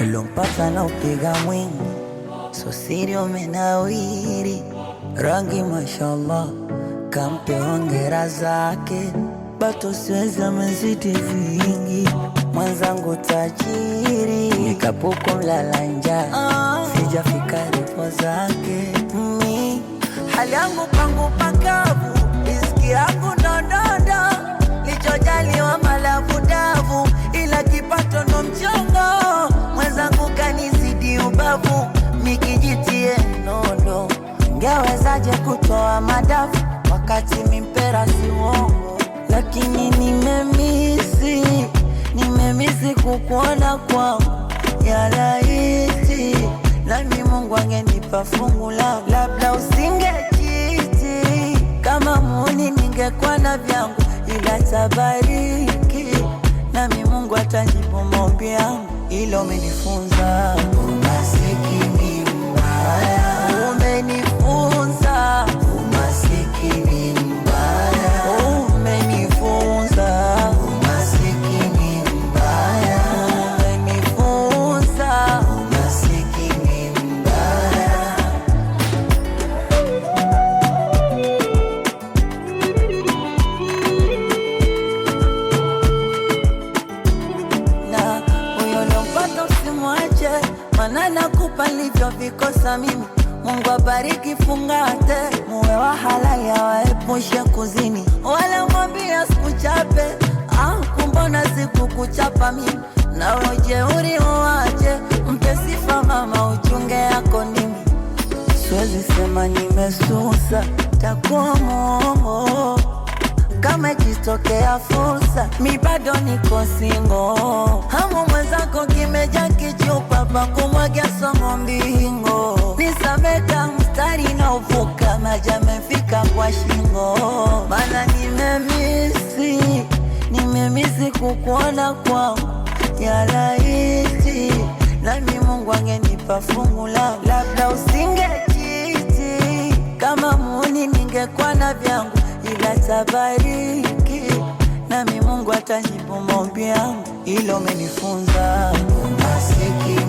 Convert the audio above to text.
ulompata na upiga mwingi, so siri umenawiri, rangi mashallah, kampe hongera zake, bato siwezi amezidi vingi, mwenzangu tajiri, nikapuko mlala njaa, sijafika ripo zake. Hali yangu pangu pakavu, riziki yangu ndondondo, lichojaliwa malavu davu, ila kipato ndo mchongo, mwenzangu kanizidi ubavu, mikijitie nondo, ngewezaje kutoa madafu wakati mimpera si uongo, lakini nimemisi kukuona kwangu, ya laiti nami Mungu angenipa fungu langu, labda usingejiti kama muuni, ningekuwa na vyangu, ila tabariki nami Mungu atajibu maombi yangu. Ilo umenifunza umasikini mbaya, umenifunza umasikini mbaya, umenifunza umasikini mbaya, umenifunza umasikini mbaya. Na huyo lompata usimwache, maana nakupa nilivyo vikosa mimi. Mungu abariki fungate, muwe wa halali awaepushe kuzini, wala mwambia sikuchape, kumbona sikukuchapa mimi, na ujeuri uwache, mpe sifa mama uchunge yako nimi. Siwezi sema nimesusa, takuwa mwongo, kama ikitokea fursa, mi bado niko singo, hamu mwenzako kimeja kichupa, pa kumwagia songo mbingo, nisameka mstari na uvuka, maji yamefika kwa shingo, mana nimemisi kukuona kwangu, ya laiti nami Mungu angenipa fungu langu, labda usingejiti kama muuni, ningekuwa na vyangu, ila tabariki nami Mungu atajibu maombi yangu. Ilo umenifunza umasikini